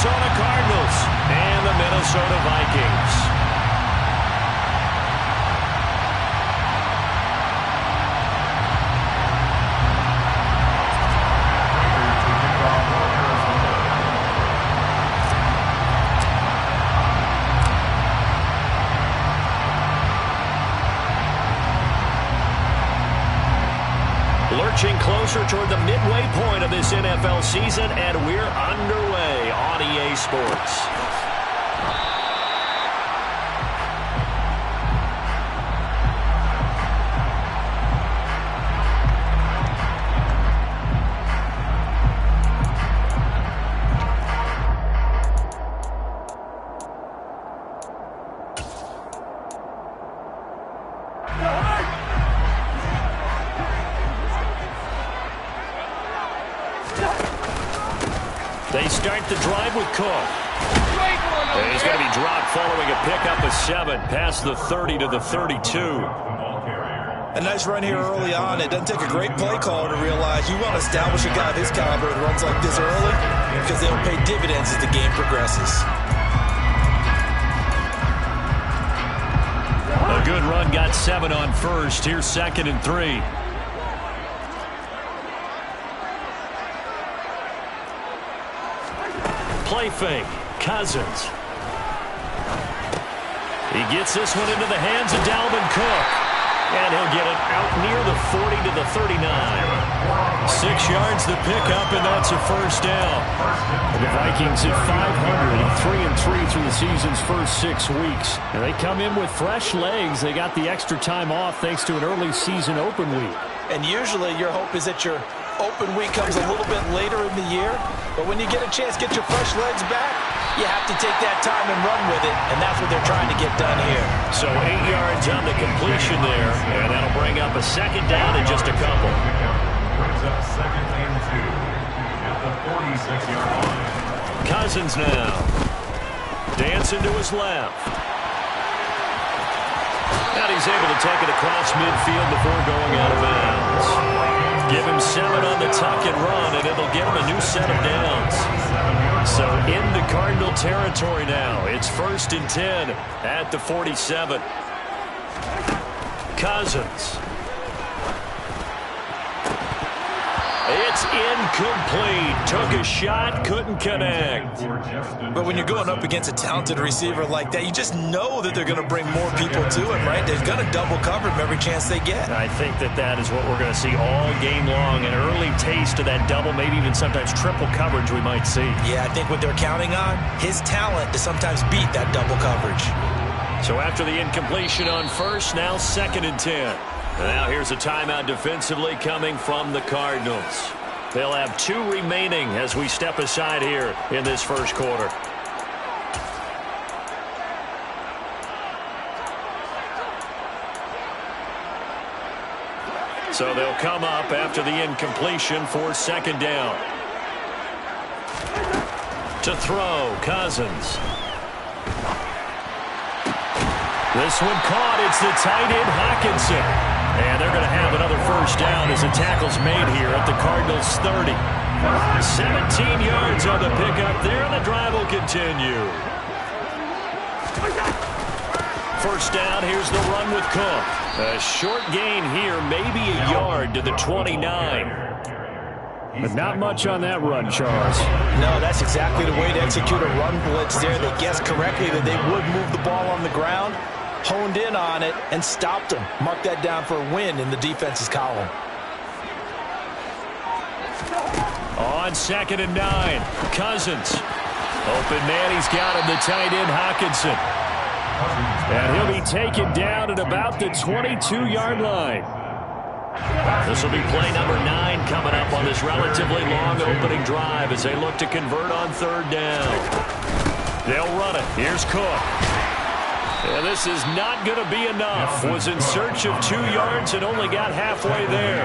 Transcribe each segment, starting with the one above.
Arizona Cardinals and the Minnesota Vikings. Lurching closer toward the midway point of this NFL season, and we're underway on EA Sports. They start the drive with Cook. And he's going to be dropped following a pickup of 7 past the 30 to the 32. A nice run here early on. It doesn't take a great play caller to realize you want to establish a guy of his caliber that runs like this early because they'll pay dividends as the game progresses. A good run got 7 on first. Here's 2nd and 3. Play fake. Cousins. He gets this one into the hands of Dalvin Cook. And he'll get it out near the 40 to the 39. 6 yards the pickup, and that's a first down. The Vikings at 500, 3-3 through the season's first 6 weeks. And they come in with fresh legs. They got the extra time off thanks to an early season open week. And usually your hope is that your open week comes a little bit later in the year. But when you get a chance to get your fresh legs back, you have to take that time and run with it. And that's what they're trying to get done here. So 8 yards on the completion there. And that'll bring up a second down in just a couple. Brings up 2nd and 2 at the 46-yard line. Cousins now. Dancing to his left. And he's able to take it across midfield before going out of bounds. Give him 7 on the tuck and run, and it'll get him a new set of downs. So into Cardinal territory now. It's 1st and 10 at the 47. Cousins. It's incomplete. Took a shot, couldn't connect. But when you're going up against a talented receiver like that, you just know that they're going to bring more people to him, right? They're going to double cover him every chance they get. I think that is what we're going to see all game long. An early taste of that double, maybe even sometimes triple coverage we might see. Yeah, I think what they're counting on, his talent to sometimes beat that double coverage. So after the incompletion on first, now 2nd and 10. Now here's a timeout defensively coming from the Cardinals. They'll have 2 remaining as we step aside here in this first quarter. So they'll come up after the incompletion for 2nd down. To throw, Cousins. This one caught. It's the tight end, Hockenson. And they're going to have another first down as the tackle's made here at the Cardinals' 30. 17 yards on the pickup there, and the drive will continue. First down, here's the run with Cook. A short gain here, maybe a yard to the 29. But not much on that run, Charles. No, that's exactly the way to execute a run blitz there. They guessed correctly that they would move the ball on the ground, honed in on it, and stopped them. Mark that down for a win in the defense's column. On 2nd and 9, Cousins. Open man, he's got him, the tight end, Hockenson. And he'll be taken down at about the 22-yard line. This will be play number 9 coming up on this relatively long opening drive as they look to convert on 3rd down. They'll run it. Here's Cook. And this is not going to be enough. Was in search of 2 yards and only got halfway there.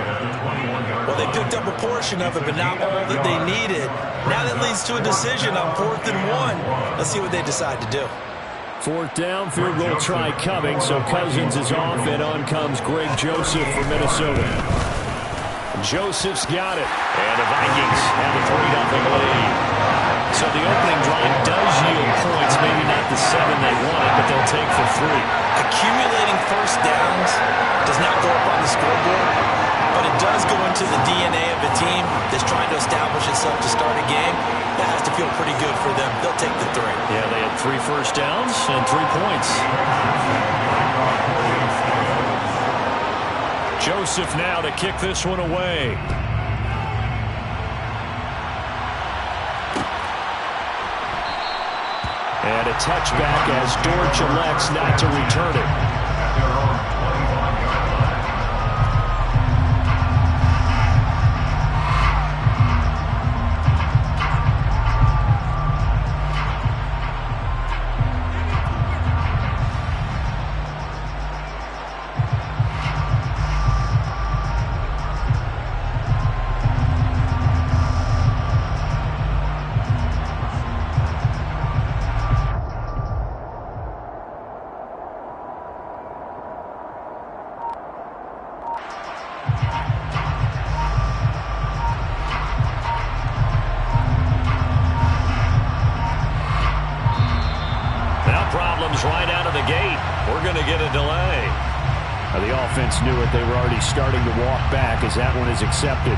Well, they picked up a portion of it, but not all that they needed. Now that leads to a decision on 4th and 1. Let's see what they decide to do. 4th down, field goal try coming, so Cousins is off, and on comes Greg Joseph for Minnesota. Joseph's got it, and the Vikings have a 3-0 lead. So the opening drive It does yield points, maybe not the 7 they wanted, but they'll take for 3. Accumulating first downs does not go up on the scoreboard, but it does go into the DNA of a team that's trying to establish itself to start a game. That has to feel pretty good for them. They'll take the 3. Yeah, they had 3 first downs and 3 points. Joseph now to kick this one away. And a touchback as Dortch elects not to return it. Right out of the gate. We're going to get a delay. Now, the offense knew it. They were already starting to walk back as that one is accepted.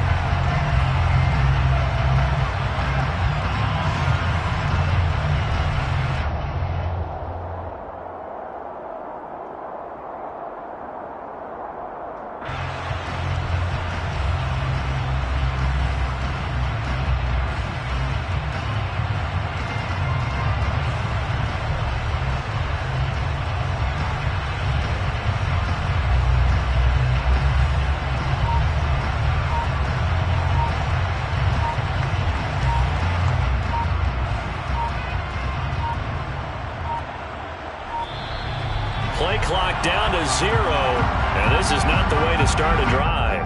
Play clock down to 0, and this is not the way to start a drive.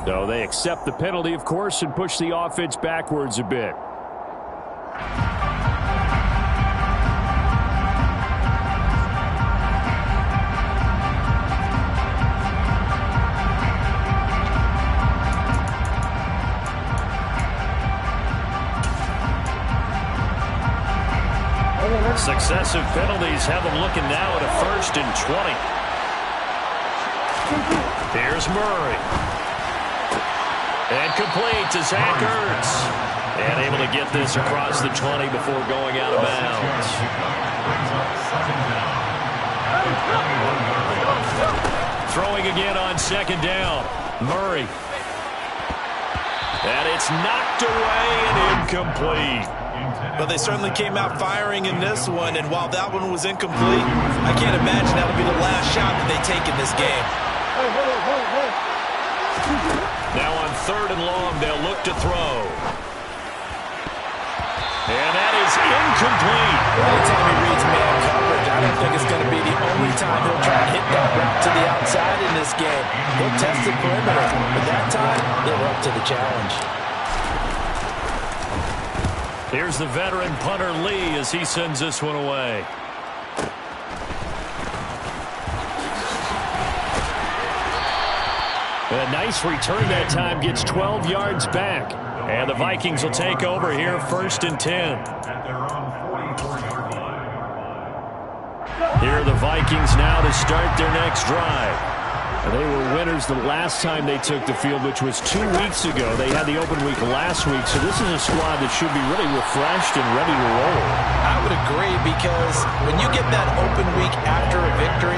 So they accept the penalty, of course, and push the offense backwards a bit. Successive penalties have them looking now at a 1st and 20. Here's Murray. And complete to Zach Ertz. And able to get this across the 20 before going out of bounds. Throwing again on 2nd down. Murray. And it's knocked away and incomplete. But they certainly came out firing in this one, and while that one was incomplete, I can't imagine that'll be the last shot that they take in this game. Now on 3rd and long, they'll look to throw. And that is incomplete. Anytime he reads man coverage, I don't think it's going to be the only time he'll try to hit that route to the outside in this game. He'll test the perimeter, but that time, they were up to the challenge. Here's the veteran punter Lee as he sends this one away. A nice return that time, gets 12 yards back. And the Vikings will take over here, 1st and 10. Here are the Vikings now to start their next drive. They were winners the last time they took the field, which was 2 weeks ago. They had the open week last week, so this is a squad that should be really refreshed and ready to roll. I would agree, because when you get that open week after a victory,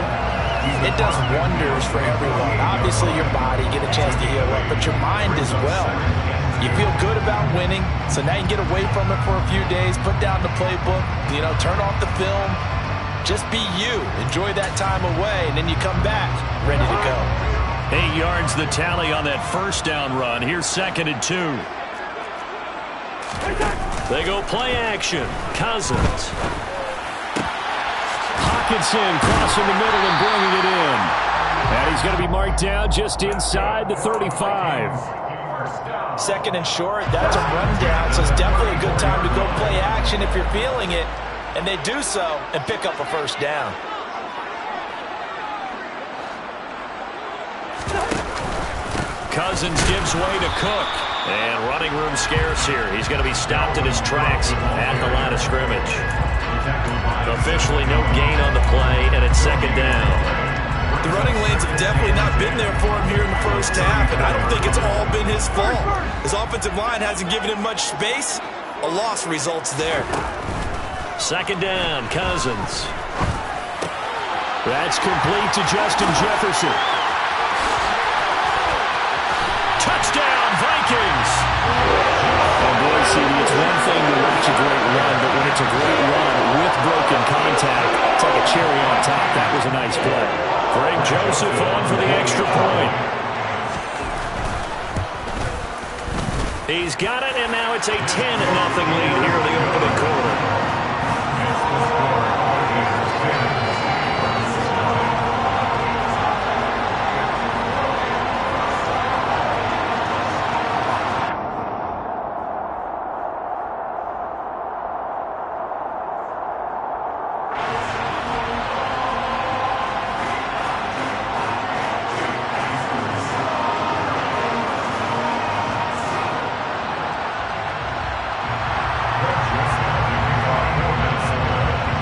it does wonders for everyone. Obviously, your body, get a chance to heal up, but your mind as well. You feel good about winning, so now you can get away from it for a few days, put down the playbook, turn off the film. Just be you. Enjoy that time away, and then you come back ready to go. 8 yards the tally on that 1st down run. Here's 2nd and 2. They go play action. Cousins. Hockenson crossing the middle and bringing it in. And he's going to be marked down just inside the 35. 2nd and short, that's a rundown, so it's definitely a good time to go play action if you're feeling it. And they do so and pick up a 1st down. Cousins gives way to Cook. And running room scarce here. He's going to be stopped in his tracks at the line of scrimmage. Officially no gain on the play, and it's second down. The running lanes have definitely not been there for him here in the first half, and I don't think it's all been his fault. His offensive line hasn't given him much space. A loss results there. Second down, Cousins. That's complete to Justin Jefferson. Touchdown, Vikings! Oh, boy, CD, it's one thing to watch a great run, but when it's a great run with broken contact, it's like a cherry on top. That was a nice play. Greg Joseph on for the extra point. He's got it, and now it's a 10-0 lead here in the opening quarter.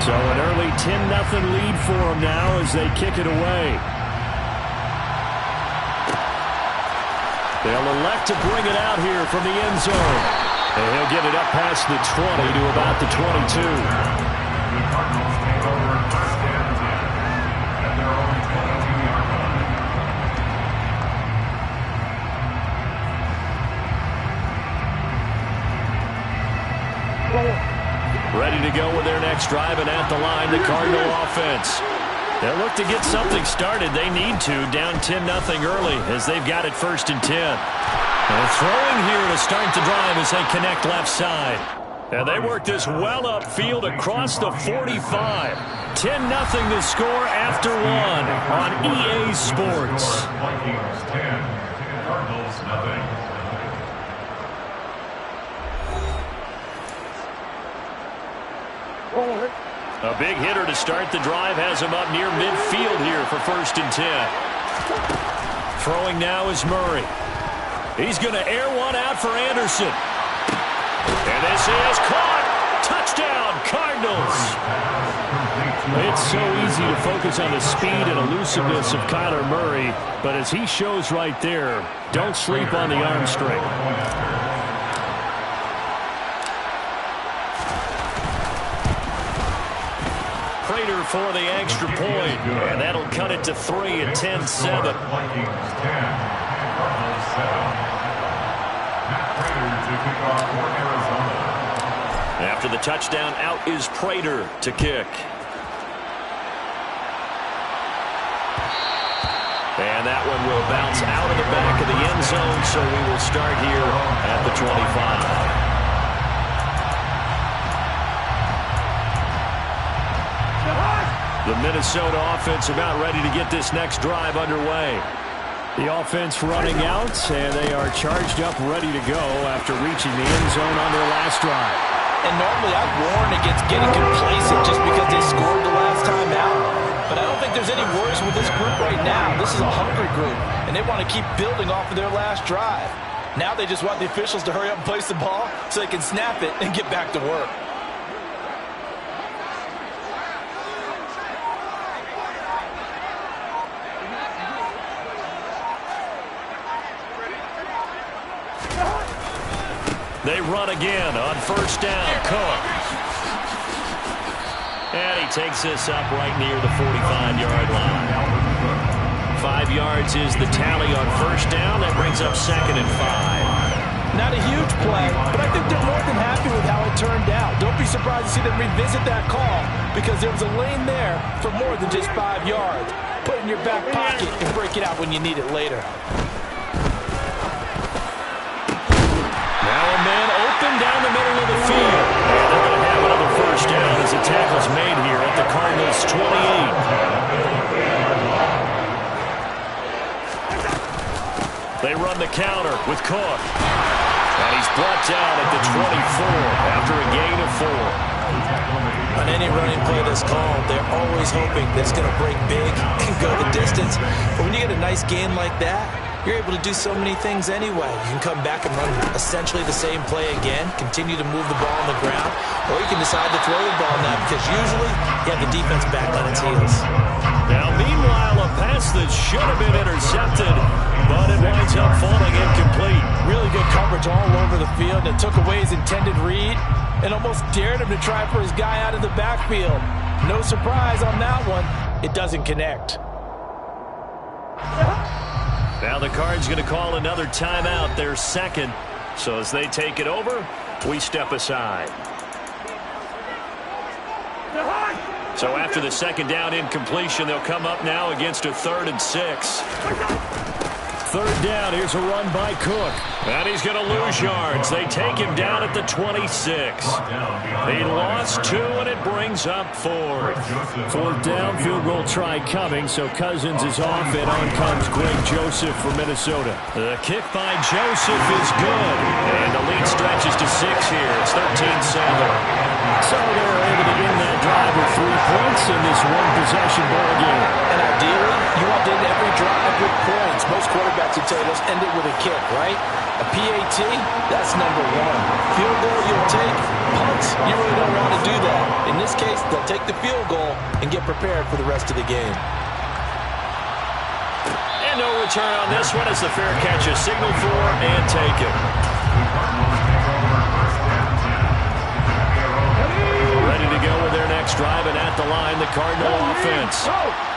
So an early 10-0 lead for them now as they kick it away. They'll elect to bring it out here from the end zone. And he'll get it up past the 20 to about the 22. The Cardinals take over first and 10 at their own 22-yard line. Ready to go with their next drive, and at the line, the Cardinal offense. They'll look to get something started. They need to, down 10-0 early as they've got it first and 10. And throwing here to start the drive as they connect left side. And they work this well upfield across the 45. 10-0 the score after one on EA Sports. Vikings 10, Cardinals nothing. A big hitter to start the drive has him up near midfield here for first and 10. Throwing now is Murray. He's going to air one out for Anderson. And this is caught. Touchdown, Cardinals. It's so easy to focus on the speed and elusiveness of Kyler Murray, but as he shows right there, don't sleep on the arm strength. Prater for the extra point, and that'll cut it to 3 at 10-7. Vikings 10, Cardinals 7. Matt Prater to kick off for Arizona. After the touchdown, out is Prater to kick. And that one will bounce out of the back of the end zone, so we will start here at the 25. The Minnesota offense about ready to get this next drive underway. The offense running out, and they are charged up, ready to go after reaching the end zone on their last drive. And normally I'd warn against getting complacent just because they scored the last time out. But I don't think there's any worries with this group right now. This is a hungry group, and they want to keep building off of their last drive. Now they just want the officials to hurry up and place the ball so they can snap it and get back to work. They run again on first down. Cook. And he takes this up right near the 45-yard line. 5 yards is the tally on first down. That brings up second and 5. Not a huge play, but I think they're more than happy with how it turned out. Don't be surprised to see them revisit that call because there was a lane there for more than just 5 yards. Put it in your back pocket and break it out when you need it later. Now a man open down the middle of the field. And they're going to have another first down as the tackle's made here at the Cardinals' 28. They run the counter with Cook. And he's brought down at the 24 after a gain of 4. On any running play that's called, they're always hoping that it's going to break big and go the distance. But when you get a nice gain like that, you're able to do so many things anyway. You can come back and run essentially the same play again, continue to move the ball on the ground, or you can decide to throw the ball now because usually you have the defense back on its heels. Now, meanwhile, a pass that should have been intercepted, but it winds up falling incomplete. Really good coverage all over the field. It took away his intended read and almost dared him to try for his guy out of the backfield. No surprise on that one. It doesn't connect. Now the Cards going to call another timeout, their second. So as they take it over, we step aside. So after the second down incompletion, they'll come up now against a 3rd and 6. Third down, here's a run by Cook. And he's going to lose yards. They take him down at the 26. He lost 2, and it brings up 4th. 4th down, field goal try coming, so Cousins is off, and on comes Greg Joseph from Minnesota. The kick by Joseph is good, and the lead stretches to 6 here. It's 13-7. So they're able to end that drive with 3 points in this one-possession ball game. And ideally, you want to end every drive with points. Most quarterbacks would tell us end it with a kick, right? A PAT, that's number 1. Field goal you'll take. Punts, you really don't want to do that. In this case, they'll take the field goal and get prepared for the rest of the game. And no return on this one as the fair catch is signaled for and taken. Ready to go with their next drive, and at the line, the Cardinal offense.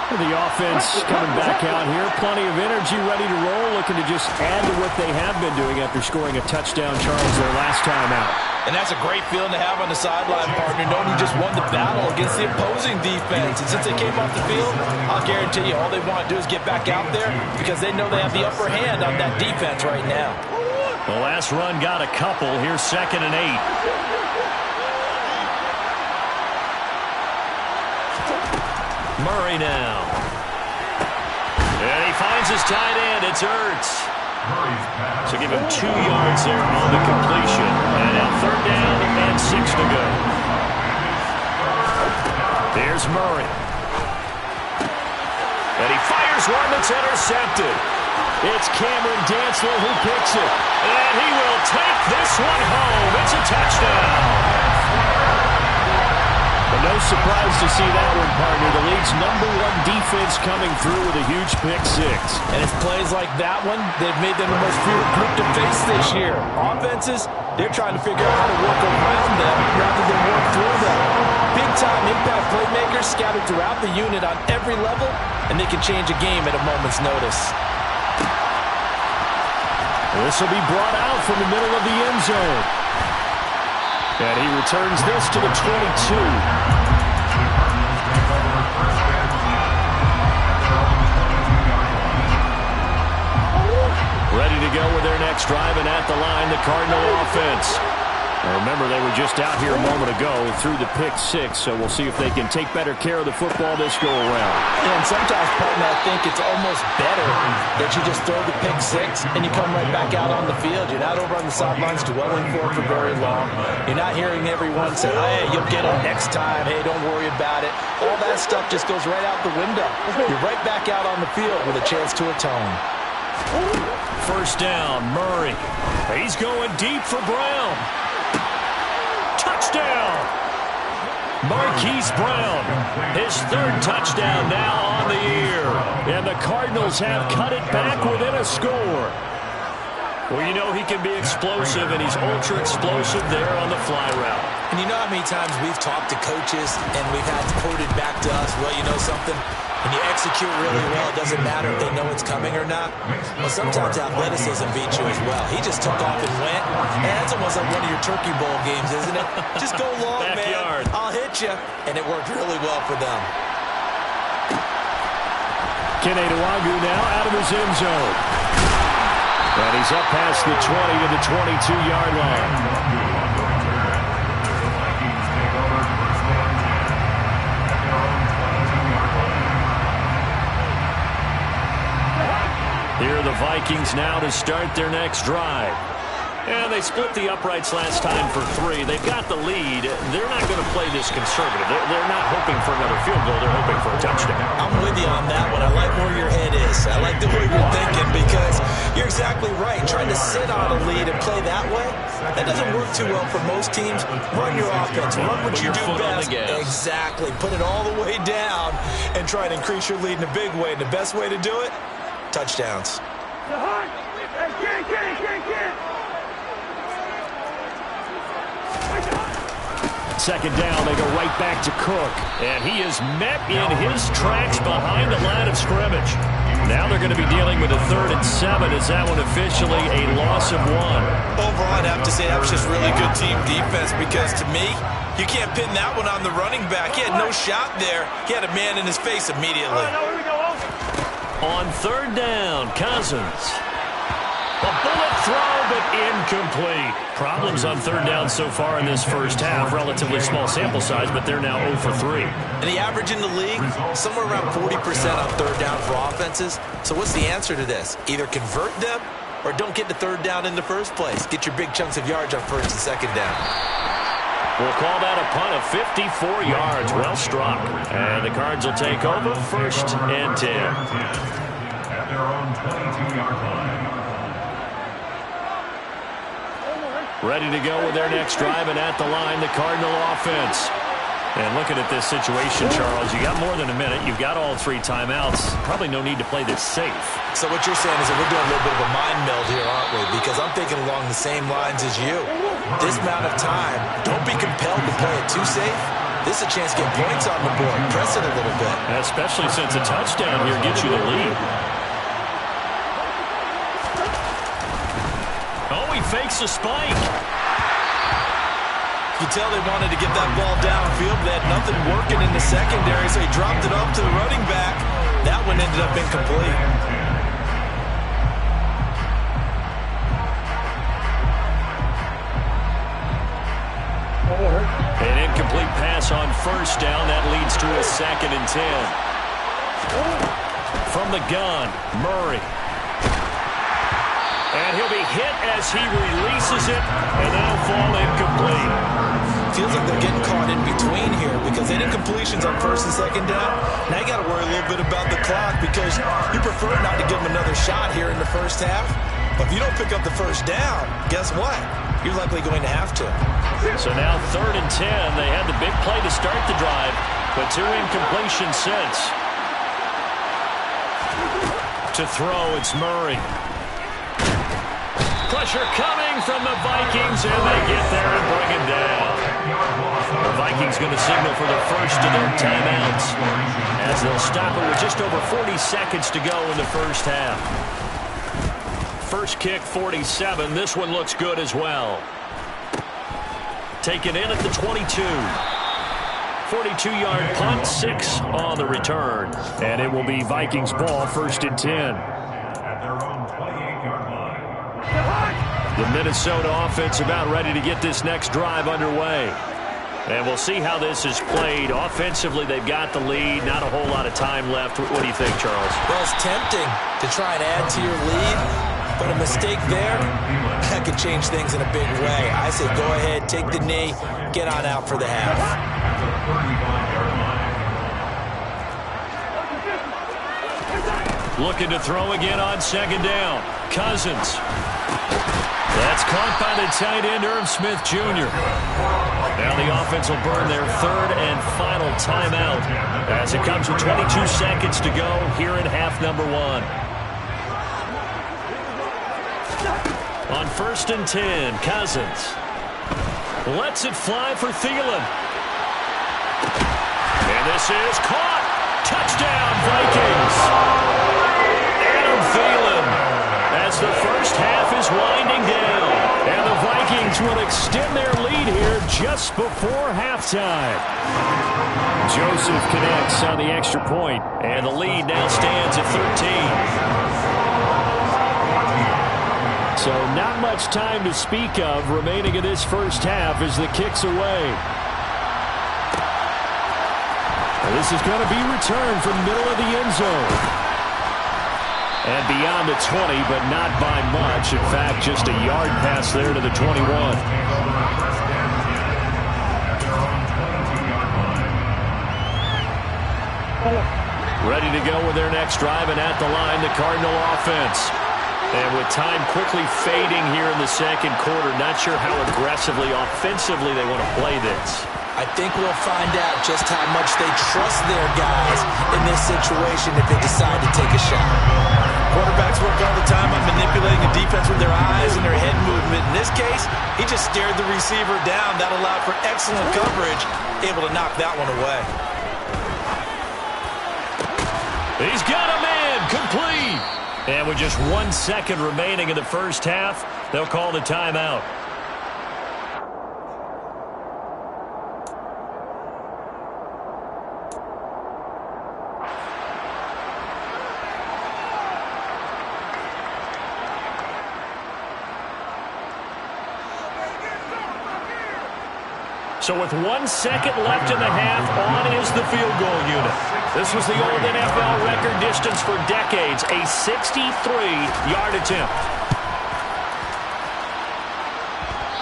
The offense coming back out here. Plenty of energy, ready to roll, looking to just add to what they have been doing after scoring a touchdown, Charles, their last time out. And that's a great feeling to have on the sideline, partner, knowing you just won the battle against the opposing defense. And since they came off the field, I'll guarantee you all they want to do is get back out there because they know they have the upper hand on that defense right now. The last run got a couple. Here's 2nd and 8. Murray now. And he finds his tight end. It's Ertz. So give him 2 yards there on the completion. And now 3rd down and 6 to go. There's Murray. And he fires one that's intercepted. It's Cameron Dantzler who picks it. And he will take this one home. It's a touchdown. No surprise to see that one, partner. The league's number 1 defense coming through with a huge pick 6. And it's plays like that one that made them the most feared group to face this year. Offenses, they're trying to figure out how to work around them rather than work through them. Big-time impact playmakers scattered throughout the unit on every level, and they can change a game at a moment's notice. This will be brought out from the middle of the end zone. And he returns this to the 22. Ready to go with their next drive, and at the line, the Cardinal offense. Now remember, they were just out here a moment ago through the pick 6, so we'll see if they can take better care of the football this go-around. And sometimes, partner, I think it's almost better that you just throw the pick 6 and you come right back out on the field. You're not over on the sidelines dwelling for very long. You're not hearing everyone say, hey, you'll get it next time. Hey, don't worry about it. All that stuff just goes right out the window. You're right back out on the field with a chance to atone. First down, Murray. He's going deep for Brown. Touchdown! Marquise Brown, his 3rd touchdown now on the year. And the Cardinals have cut it back within a score. Well, you know he can be explosive, and he's ultra-explosive there on the fly route. And you know how many times we've talked to coaches and we've had quoted back to us, well, you know something? When you execute really well, it doesn't matter if they know it's coming or not. Well, sometimes athleticism beats you as well. He just took off and went. And that's almost like one of your Turkey Bowl games, isn't it? Just go long, Backyard. man. I'll hit you. And it worked really well for them. Kene Nwangwu now out of his end zone. And he's up past the 20 to the 22-yard line. Here are the Vikings now to start their next drive. And they split the uprights last time for 3. They've got the lead. They're not going to play this conservative. They're not hoping for another field goal. They're hoping for a touchdown. I'm with you on that one. I like where your head is. I like the way you're thinking because you're exactly right. Trying to sit on a lead and play that way, that doesn't work too well for most teams. Run your offense. Run what you do best. Exactly. Put it all the way down and try to increase your lead in a big way. And the best way to do it, touchdowns. Second down, they go right back to Cook. And he is met in his tracks behind the line of scrimmage. Now they're going to be dealing with a 3rd and 7. Is that one officially a loss of 1? Overall, I'd have to say that was just really good team defense because to me, you can't pin that one on the running back. He had no shot there. He had a man in his face immediately. On 3rd down, Cousins. A bullet throw, but incomplete. Problems on 3rd down so far in this first half. Relatively small sample size, but they're now 0 for 3. And the average in the league, somewhere around 40% on 3rd down for offenses. So what's the answer to this? Either convert them or don't get to 3rd down in the first place. Get your big chunks of yards on 1st and 2nd down. We'll call that a punt of 54 yards. Well struck. And the Cards will take over 1st and 10. At their own 22-yard line. Ready to go with their next drive, and at the line, the Cardinal offense. And looking at this situation, Charles, you got more than a minute. You've got all 3 timeouts. Probably no need to play this safe. So what you're saying is that we're doing a little bit of a mind meld here, aren't we? Because I'm thinking along the same lines as you. This amount of time, don't be compelled to play it too safe. This is a chance to get points on the board. Press it a little bit. Especially since a touchdown here gets you the lead. Oh, he fakes a spike. You can tell they wanted to get that ball downfield. They had nothing working in the secondary, so he dropped it off to the running back. That one ended up incomplete. An incomplete pass on 1st down. That leads to a 2nd and 10. From the gun, Murray. And he'll be hit as he releases it, and that'll fall incomplete. Feels like they're getting caught in between here because they did completions on 1st and 2nd down. Now you got to worry a little bit about the clock because you prefer not to give them another shot here in the first half. But if you don't pick up the 1st down, guess what? You're likely going to have to. So now 3rd and 10. They had the big play to start the drive, but 2 incompletions since. To throw, it's Murray. Pressure coming from the Vikings, and they get there and bring him down. The Vikings going to signal for the first of their timeouts as they'll stop it with just over 40 seconds to go in the first half. First kick, 47. This one looks good as well. Taken in at the 22. 42-yard punt, 6 on the return. And it will be Vikings ball, 1st and 10. At their own 28-yard line. The Minnesota offense about ready to get this next drive underway. And we'll see how this is played. Offensively, they've got the lead. Not a whole lot of time left. What do you think, Charles? Well, it's tempting to try and add to your lead, but a mistake there, that could change things in a big way. I say go ahead, take the knee, get on out for the half. Looking to throw again on 2nd down. Cousins. That's caught by the tight end, Irv Smith Jr. Now the offense will burn their 3rd and final timeout as it comes with 22 seconds to go here in half number 1. On 1st and 10, Cousins lets it fly for Thielen. And this is caught. Touchdown, Vikings. Adam Thielen as the first half is winding down. And the Vikings will extend their lead here just before halftime. Joseph connects on the extra point, and the lead now stands at 13. So not much time to speak of remaining in this first half as the kick's away. This is going to be returned from middle of the end zone. And beyond the 20, but not by much. In fact, just a yard pass there to the 21. Ready to go with their next drive, and at the line, the Cardinal offense. And with time quickly fading here in the second quarter, not sure how aggressively, offensively they want to play this. I think we'll find out just how much they trust their guys in this situation if they decide to take a shot. Quarterbacks work all the time on manipulating the defense with their eyes and their head movement. In this case, he just stared the receiver down. That allowed for excellent coverage, able to knock that one away. He's got a man, complete. And with just 1 second remaining in the first half, they'll call the timeout. So with 1 second left in the half, on is the field goal unit. This was the old NFL record distance for decades, a 63-yard attempt.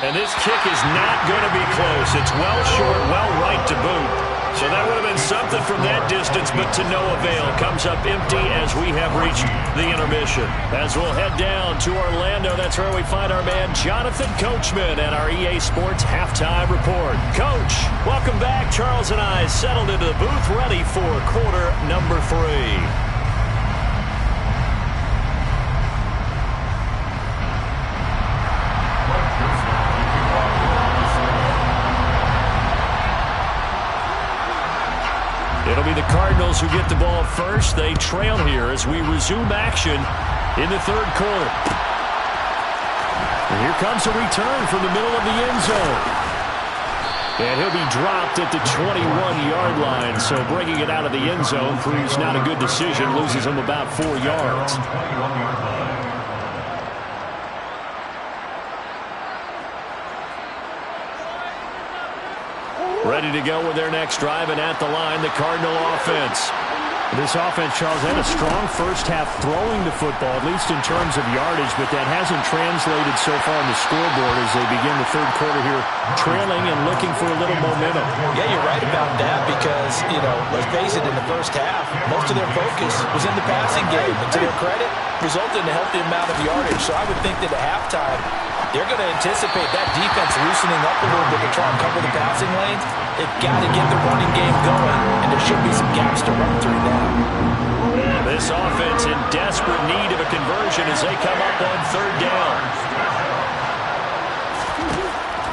And this kick is not going to be close. It's well short, well right to boot. So that would have been something from that distance, but to no avail. Comes up empty as we have reached the intermission. As we'll head down to Orlando, that's where we find our man Jonathan Coachman at our EA Sports Halftime Report. Coach, welcome back. Charles and I settled into the booth ready for quarter number 3. It'll be the Cardinals who get the ball first. They trail here as we resume action in the third quarter. And here comes a return from the middle of the end zone. And he'll be dropped at the 21-yard line. So bringing it out of the end zone proves not a good decision. Loses him about 4 yards. Ready to go with their next drive, and at the line, the Cardinal offense. This offense, Charles, had a strong first half throwing the football, at least in terms of yardage, but that hasn't translated so far on the scoreboard as they begin the third quarter here, trailing and looking for a little momentum. Yeah, you're right about that because, let's face it, in the first half, most of their focus was in the passing game. And to their credit, resulted in a healthy amount of yardage. So I would think that at halftime, they're going to anticipate that defense loosening up a little bit to try and cover the passing lanes. They've got to get the running game going, and there should be some gaps to run through now. This offense in desperate need of a conversion as they come up on third down.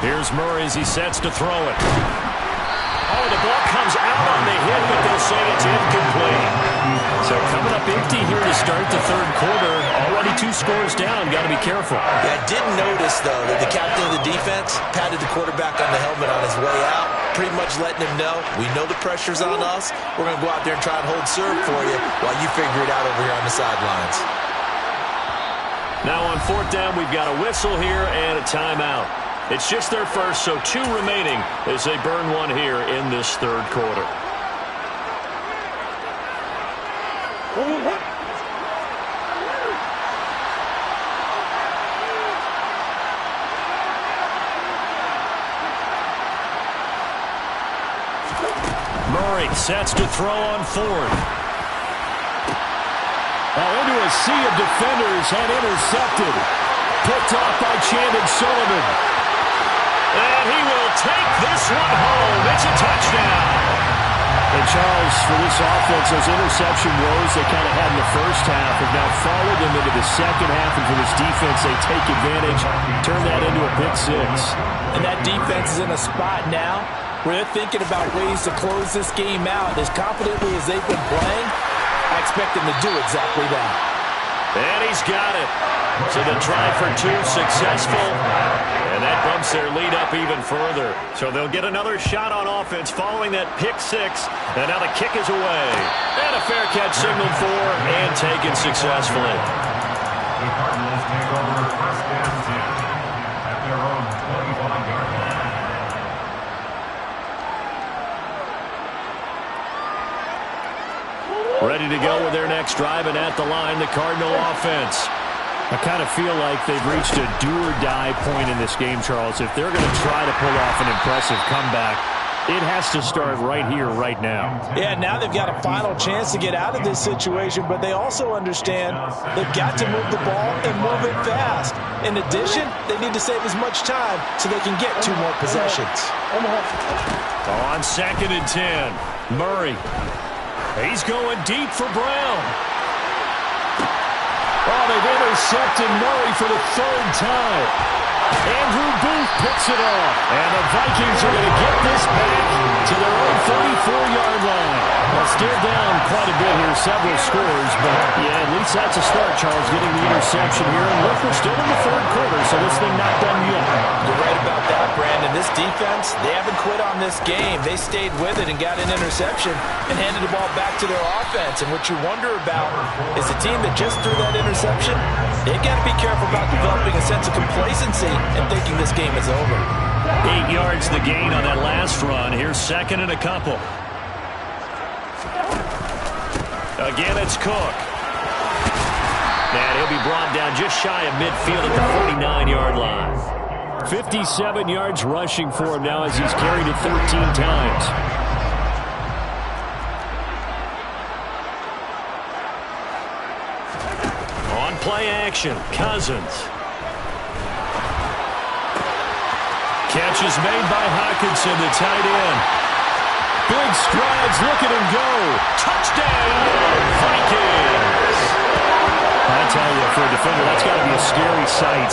Here's Murray as he sets to throw it. Oh, the ball comes out on the hit, but they'll say it's incomplete. So coming up empty here to start the third quarter. Already 2 scores down. Got to be careful. Yeah, I did notice, though, that the captain of the defense patted the quarterback on the helmet on his way out, pretty much letting him know, we know the pressure's on us. We're going to go out there and try and hold serve for you while you figure it out over here on the sidelines. Now on fourth down, we've got a whistle here and a timeout. It's just their first, so 2 remaining as they burn one here in this third quarter. Murray sets to throw on fourth. Into a sea of defenders and intercepted. Picked off by Chandon Sullivan. And he will take this one home. It's a touchdown. And Charles, for this offense, those interception woes they kind of had in the first half have now followed them into the second half. And for this defense, they take advantage, turn that into a pick 6. And that defense is in a spot now where they're thinking about ways to close this game out. As confidently as they've been playing, I expect them to do exactly that. And he's got it. So the try for 2 successful. And that bumps their lead up even further. So they'll get another shot on offense following that pick 6. And now the kick is away. And a fair catch signaled for and taken successfully. The Cardinals take over first and 10 at their own 21-yard line. Ready to go with their next drive, and at the line, the Cardinal offense. I kind of feel like they've reached a do-or-die point in this game, Charles. If they're going to try to pull off an impressive comeback, it has to start right here, right now. Yeah, now they've got a final chance to get out of this situation, but they also understand they've got to move the ball and move it fast. In addition, they need to save as much time so they can get 2 more possessions. On 2nd and 10, Murray. He's going deep for Brown. Oh, they've intercepted Murray for the 3rd time. Andrew Booth picks it off. And the Vikings are going to get this back to their own 34-yard line. Well, still down quite a bit here, several scores. But, yeah, at least that's a start, Charles, getting the interception here. And look, we're still in the 3rd quarter, so this thing not done yet. You're right about that, Brandon. This defense, they haven't quit on this game. They stayed with it and got an interception and handed the ball back to their offense. And what you wonder about is the team that just threw that interception, they've got to be careful about developing a sense of complacency and thinking this game is over. 8 yards the gain on that last run. Here's 2nd and a couple. Again, it's Cook. And he'll be brought down just shy of midfield at the 49-yard line. 57 yards rushing for him now as he's carried it 13 times. On play action, Cousins. Catch is made by Hockenson, the tight end. Big strides, look at him go. Touchdown, Vikings! I tell you, for a defender, that's got to be a scary sight.